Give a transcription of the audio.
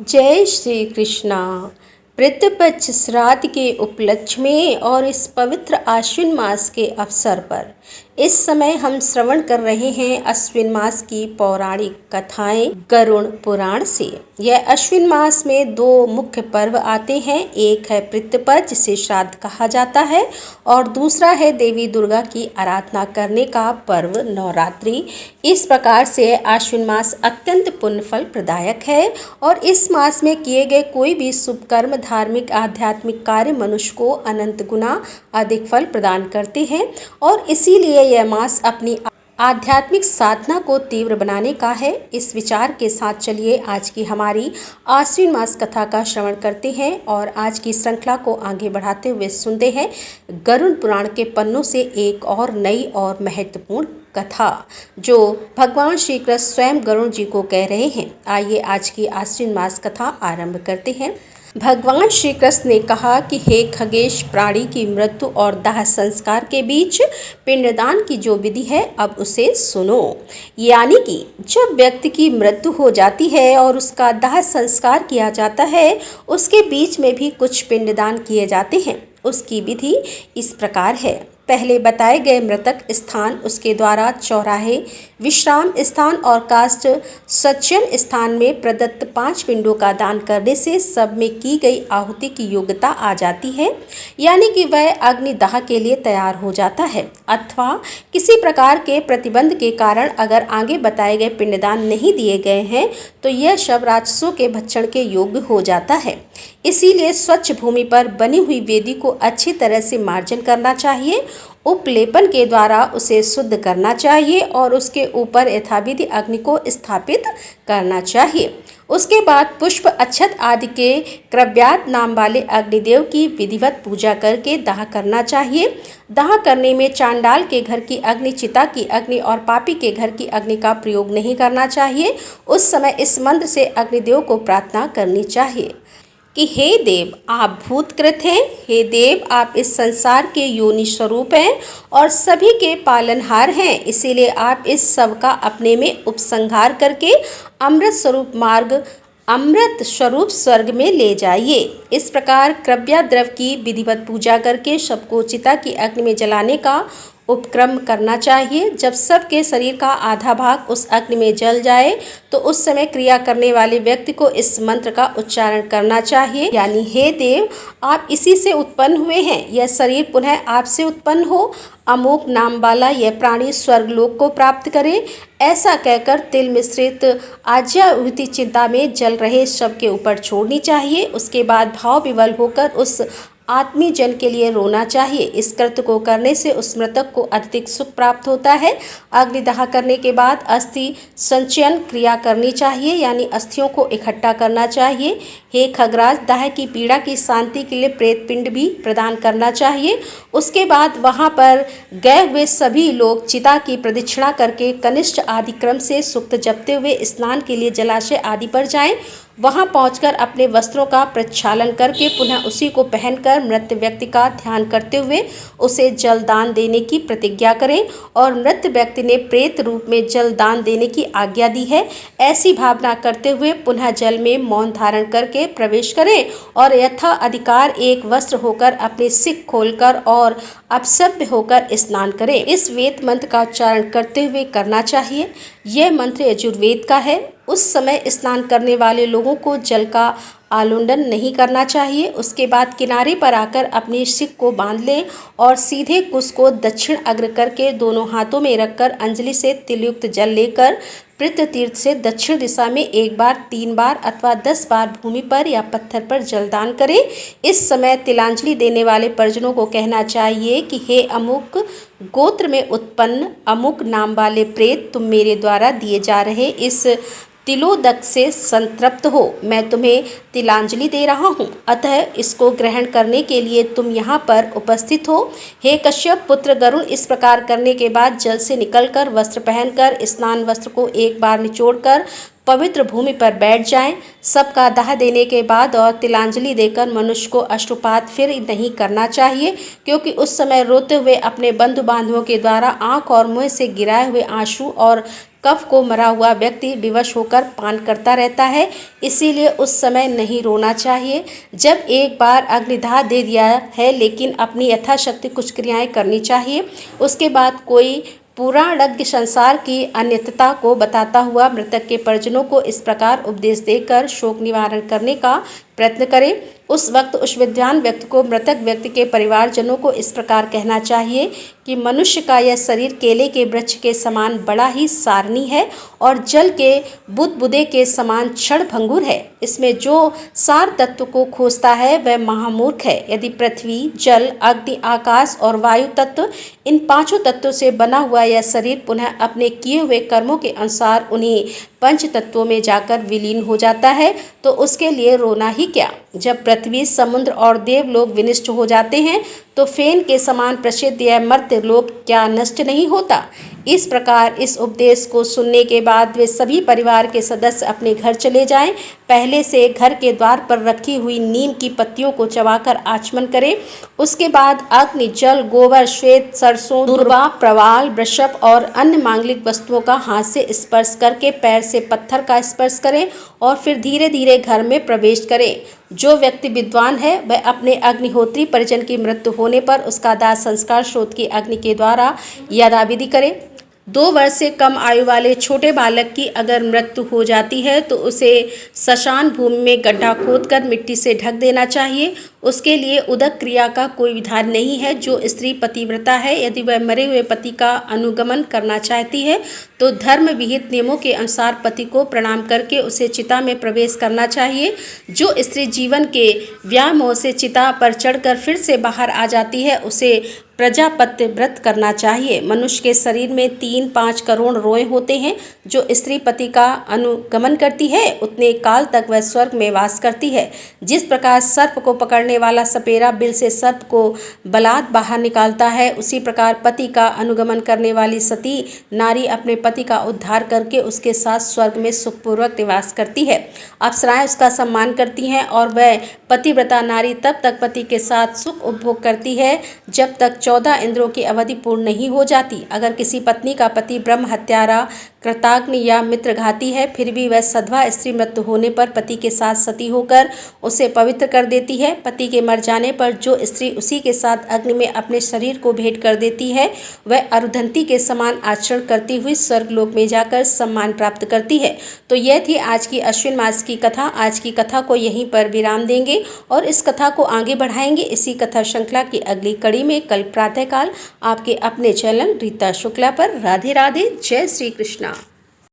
जय श्री कृष्णा। पितृपक्ष श्राद्ध के उपलक्ष्य में और इस पवित्र आश्विन मास के अवसर पर इस समय हम श्रवण कर रहे हैं अश्विन मास की पौराणिक कथाएं गरुड़ पुराण से। यह अश्विन मास में दो मुख्य पर्व आते हैं, एक है पितृपक्ष जिसे श्राद्ध कहा जाता है और दूसरा है देवी दुर्गा की आराधना करने का पर्व नवरात्रि। इस प्रकार से आश्विन मास अत्यंत पुण्य फल प्रदायक है और इस मास में किए गए कोई भी शुभ कर्म, धार्मिक आध्यात्मिक कार्य मनुष्य को अनंत गुना अधिक फल प्रदान करते हैं और इसीलिए यह मास अपनी आध्यात्मिक साधना को तीव्र बनाने का है। इस विचार के साथ चलिए आज की हमारी आश्विन मास कथा का श्रवण करते हैं और आज की श्रृंखला को आगे बढ़ाते हुए सुनते हैं गरुड़ पुराण के पन्नों से एक और नई और महत्वपूर्ण कथा जो भगवान श्री कृष्ण स्वयं गरुड़ जी को कह रहे हैं। आइए आज की आश्विन मास कथा आरंभ करते हैं। भगवान श्री कृष्ण ने कहा कि हे खगेश, प्राणी की मृत्यु और दाह संस्कार के बीच पिंडदान की जो विधि है अब उसे सुनो। यानी कि जब व्यक्ति की मृत्यु हो जाती है और उसका दाह संस्कार किया जाता है, उसके बीच में भी कुछ पिंडदान किए जाते हैं। उसकी विधि इस प्रकार है। पहले बताए गए मृतक स्थान, उसके द्वारा चौराहे, विश्राम स्थान और काष्ठ सच्चन स्थान में प्रदत्त 5 पिंडों का दान करने से सब में की गई आहुति की योग्यता आ जाती है, यानी कि वह अग्निदाह के लिए तैयार हो जाता है। अथवा किसी प्रकार के प्रतिबंध के कारण अगर आगे बताए गए पिंडदान नहीं दिए गए हैं तो यह शव राक्षसों के भक्षण के योग्य हो जाता है। इसीलिए स्वच्छ भूमि पर बनी हुई वेदी को अच्छी तरह से मार्जन करना चाहिए, उपलेपन के द्वारा उसे शुद्ध करना चाहिए और उसके ऊपर यथाविधि अग्नि को स्थापित करना चाहिए। उसके बाद पुष्प, अक्षत आदि के क्रव्यात नाम वाले अग्निदेव की विधिवत पूजा करके दाह करना चाहिए। दाह करने में चांडाल के घर की अग्नि, चिता की अग्नि और पापी के घर की अग्नि का प्रयोग नहीं करना चाहिए। उस समय इस मंत्र से अग्निदेव को प्रार्थना करनी चाहिए कि हे देव, आप भूतकृत हैं। हे देव, आप इस संसार के योनि स्वरूप हैं और सभी के पालनहार हैं। इसीलिए आप इस सब का अपने में उपसंहार करके अमृत स्वरूप स्वर्ग में ले जाइए। इस प्रकार क्रव्या द्रव की विधिवत पूजा करके शव को चिता की अग्नि में जलाने का उपक्रम करना चाहिए। जब सबके शरीर का आधा भाग उस अग्नि में जल जाए तो उस समय क्रिया करने वाले व्यक्ति को इस मंत्र का उच्चारण करना चाहिए, यानी हे देव, आप इसी से उत्पन्न हुए हैं, यह शरीर पुनः आपसे उत्पन्न हो, अमोक नाम वाला यह प्राणी स्वर्गलोक को प्राप्त करे। ऐसा कहकर तिल मिश्रित आज्याहुति चिंता में जल रहे शव के ऊपर छोड़नी चाहिए। उसके बाद भाव विवल होकर उस आत्मी जन के लिए रोना चाहिए। इस कृत्य को करने से उस मृतक को अत्यधिक सुख प्राप्त होता है। अग्निदाह करने के बाद अस्थि संचयन क्रिया करनी चाहिए, यानी अस्थियों को इकट्ठा करना चाहिए। हे खगराज, दाह की पीड़ा की शांति के लिए प्रेत पिंड भी प्रदान करना चाहिए। उसके बाद वहां पर गए हुए सभी लोग चिता की प्रदक्षिणा करके कनिष्ठ आदि क्रम से सूक्त जपते हुए स्नान के लिए जलाशय आदि पर जाएं। वहां पहुंचकर अपने वस्त्रों का प्रक्षालन करके पुनः उसी को पहनकर मृत व्यक्ति का ध्यान करते हुए उसे जल दान देने की प्रतिज्ञा करें और मृत व्यक्ति ने प्रेत रूप में जल दान देने की आज्ञा दी है, ऐसी भावना करते हुए पुनः जल में मौन धारण करके प्रवेश करें और यथा अधिकार एक वस्त्र होकर अपने सिक खोलकर और अपसभ्य होकर स्नान करें। इस वेद मंत्र का उच्चारण करते हुए करना चाहिए। यह मंत्र यजुर्वेद का है। उस समय स्नान करने वाले लोगों को जल का आलुंडन नहीं करना चाहिए। उसके बाद किनारे पर आकर अपनी सिक को बांध लें और सीधे कुश को दक्षिण अग्र करके दोनों हाथों में रखकर अंजलि से तिलयुक्त जल लेकर पृथ्वी तीर्थ से दक्षिण दिशा में 1 बार, 3 बार अथवा 10 बार भूमि पर या पत्थर पर जलदान करें। इस समय तिलांजलि देने वाले परिजनों को कहना चाहिए कि हे अमुक गोत्र में उत्पन्न अमुक नाम वाले प्रेत, तुम मेरे द्वारा दिए जा रहे इस तिलोदक से संतृप्त हो। मैं तुम्हें तिलांजलि दे रहा हूँ, अतः इसको ग्रहण करने के लिए तुम यहाँ पर उपस्थित हो। हे कश्यप पुत्र गरुड़, इस प्रकार करने के बाद जल से निकलकर वस्त्र पहनकर स्नान वस्त्र को 1 बार निचोड़कर पवित्र भूमि पर बैठ जाएं। सबका दाह देने के बाद और तिलांजलि देकर मनुष्य को अश्रुपात फिर नहीं करना चाहिए, क्योंकि उस समय रोते हुए अपने बंधु बांधवों के द्वारा आँख और मुँह से गिराए हुए आंसू और कफ को मरा हुआ व्यक्ति विवश होकर पान करता रहता है, इसीलिए उस समय नहीं रोना चाहिए। जब एक बार अग्निदाह दे दिया है, लेकिन अपनी यथाशक्ति कुछ क्रियाएं करनी चाहिए। उसके बाद कोई पुराणज्ञ संसार की अनित्यता को बताता हुआ मृतक के परिजनों को इस प्रकार उपदेश देकर शोक निवारण करने का प्रयत्न करे। उस वक्त उस विद्वान व्यक्ति को मृतक व्यक्ति के परिवारजनों को इस प्रकार कहना चाहिए कि मनुष्य का यह शरीर केले के वृक्ष के समान बड़ा ही सारनी है और जल के बुदबुदे के समान क्षण भंगुर है। इसमें जो सार तत्व को खोजता है वह महामूर्ख है। यदि पृथ्वी, जल, अग्नि, आकाश और वायु तत्व, इन पांचों तत्वों से बना हुआ यह शरीर पुनः अपने किए हुए कर्मों के अनुसार उन्हीं पंच तत्वों में जाकर विलीन हो जाता है, तो उसके लिए रोना ही क्या। जब पृथ्वी, समुद्र और देवलोक विनष्ट हो जाते हैं, तो फेन के समान प्रसिद्ध यह मर्त्य लोक क्या नष्ट नहीं होता। इस प्रकार इस उपदेश को सुनने के बाद वे सभी परिवार के सदस्य अपने घर चले जाएं। पहले से घर के द्वार पर रखी हुई नीम की पत्तियों को चबाकर आचमन करें। उसके बाद अग्नि, जल, गोबर, श्वेत, सरसों, दूर्वा, प्रवाल, वृषभ और अन्य मांगलिक वस्तुओं का हाथ से स्पर्श करके पैर से पत्थर का स्पर्श करें और फिर धीरे धीरे घर में प्रवेश करें। जो व्यक्ति विद्वान है वह अपने अग्निहोत्री परिजन की मृत्यु होने पर उसका दाह संस्कार स्रोत की अग्नि के द्वारा यथाविधि करे। 2 वर्ष से कम आयु वाले छोटे बालक की अगर मृत्यु हो जाती है तो उसे श्मशान भूमि में गड्ढा खोदकर मिट्टी से ढक देना चाहिए। उसके लिए उदक क्रिया का कोई विधान नहीं है। जो स्त्री पतिव्रता है, यदि वह मरे हुए पति का अनुगमन करना चाहती है तो धर्म विहित नियमों के अनुसार पति को प्रणाम करके उसे चिता में प्रवेश करना चाहिए। जो स्त्री जीवन के व्यामोह से चिता पर चढ़कर फिर से बाहर आ जाती है उसे प्रजापत्य व्रत करना चाहिए। मनुष्य के शरीर में 3-5 करोड़ रोए होते हैं। जो स्त्री पति का अनुगमन करती है उतने काल तक वह स्वर्ग में वास करती है। जिस प्रकार सर्प को पकड़ने वाला सपेरा बिल से सर्प को बलात् बाहर निकालता है, उसी प्रकार पति का अनुगमन करने वाली सती नारी अपने पति का उद्धार करके उसके साथ स्वर्ग में सुखपूर्वक निवास करती है। अप्सराएं उसका सम्मान करती हैं और वह पतिव्रता नारी तब तक पति के साथ सुख उपभोग करती है जब तक 14 इंद्रों की अवधि पूर्ण नहीं हो जाती। अगर किसी पत्नी का पति ब्रह्म हत्यारा, कृताग्नि या मित्रघाती है, फिर भी वह सधवा स्त्री मृत्यु होने पर पति के साथ सती होकर उसे पवित्र कर देती है। पति के मर जाने पर जो स्त्री उसी के साथ अग्नि में अपने शरीर को भेंट कर देती है वह अरुंधति के समान आचरण करती हुई स्वर्गलोक में जाकर सम्मान प्राप्त करती है। तो यह थी आज की अश्विन मास की कथा। आज की कथा को यहीं पर विराम देंगे और इस कथा को आगे बढ़ाएंगे। इसी कथा श्रृंखला की अगली कड़ी में कल प्रातःकाल आपके अपने चैनल रीता शुक्ला पर। राधे राधे, जय श्री कृष्णा।